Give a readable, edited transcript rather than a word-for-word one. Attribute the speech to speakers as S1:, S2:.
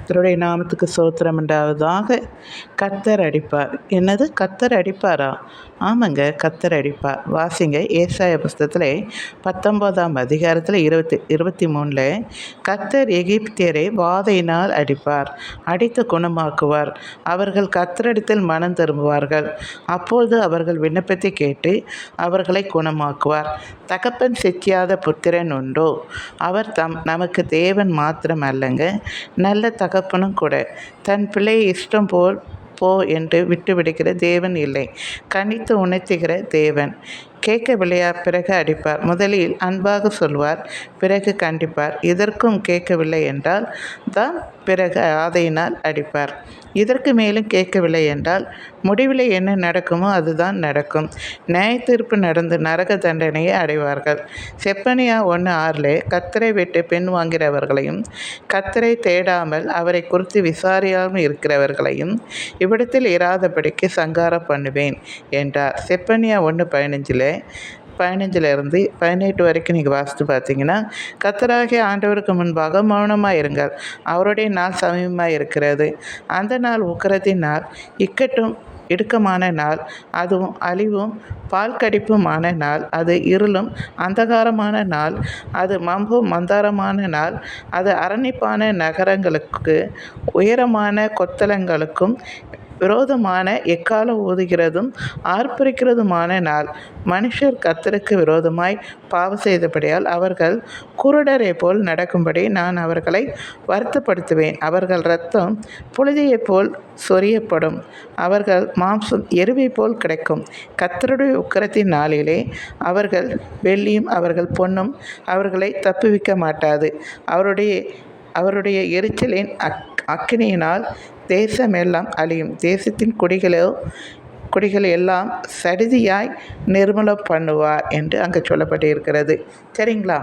S1: கர்த்தருடைய நாமத்துக்கு ஸ்தோத்திரம் உண்டாவதாக. கர்த்தர் அடிப்பார். என்னது, கர்த்தர் அடிப்பாரா? ஆமாங்க, கர்த்தர் அடிப்பார். வாசிங்க, ஏசாயா புஸ்தகத்தில் 19ஆம் அதிகாரத்தில் 23 கர்த்தர் எகிப்தியரை வாதையினால் அடிப்பார், அடித்து குணமாக்குவார். அவர்கள் கர்த்தரிடத்தில் மனம் திரும்புவார்கள். அப்பொழுது அவர்கள் விண்ணப்பத்தை கேட்டு அவர்களை குணமாக்குவார். தகப்பன் சித்தியாத புத்திரன் உண்டோ? அவர் நமக்கு தேவன் மாத்திரம் அல்லங்க, நல்ல தகப்பனும் கூட. தன் பிள்ளையை இஷ்டம் போல் போ என்று விட்டுவிடுகிற தேவன் இல்லை, கணித்து உணர்த்துகிற தேவன். கேட்கவில்லையா? பிறகு அடிப்பார். முதலில் அன்பாக சொல்வார், பிறகு கண்டிப்பார். இதற்கும் கேட்கவில்லை என்றால் தான் பிறகு ஆதையினால் அடிப்பார். இதற்கு மேலும் கேட்கவில்லை என்றால் முடிவில் என்ன நடக்குமோ அதுதான் நடக்கும். நியாயத்தீர்ப்பு நடந்து நரக தண்டனையை அடைவார்கள். செப்பனியா 1:6 கர்த்தரை விட்டு பெண் வாங்கிறவர்களையும் கர்த்தரை தேடாமல் அவரை குறித்து விசாரியாமல் இருக்கிறவர்களையும் இவ்விடத்தில் இராதபடிக்கு சங்காரம் பண்ணுவேன் என்றார். செப்பனியா 1:15 18 வரைக்கும் நீங்கள் வாசித்து பார்த்தீங்கன்னா, கர்த்தராகிய ஆண்டவருக்கு முன்பாக மௌனமாக இருங்கள், அவருடைய நாள் சமீபமாக இருக்கிறது. அந்த நாள் உக்கிரத்தின் நாள், இக்கட்டும் இடுக்கமான நாள், அதுவும் அழிவும் பால் கடிப்புமான நாள், அது இருளும் அந்தகாரமான நாள், அது மம்பும் மந்தாரமான நாள், அது அரணிப்பான நகரங்களுக்கு உயரமான கொத்தளங்களுக்கும் விரோதமான எக்காலம் ஊதுகிறதும் ஆர்ப்பரிக்கிறதுமான நாள். மனுஷர் கர்த்தருக்கு விரோதமாய் பாவம் செய்தபடியால் அவர்கள் குருடரை போல் நடக்கும்படி நான் அவர்களை வருத்தப்படுத்துவேன். அவர்கள் இரத்தம் புழுதியைப் போல் சொரியப்படும், அவர்கள் மாம்சம் எருவை போல் கிடைக்கும். கர்த்தருடைய உக்கிரத்தின் நாளிலே அவர்கள் வெள்ளியும் அவர்கள் பொன்னும் அவர்களை தப்புவிக்க மாட்டாது. அவருடைய எரிச்சலின் அக்கினியினால் தேசமெல்லாம் அழியும். தேசத்தின் குடிகள் எல்லாம் சடிதியாய் நிர்மூலம் பண்ணுவார் என்று அங்கே சொல்லப்பட்டிருக்கிறது. சரிங்களா?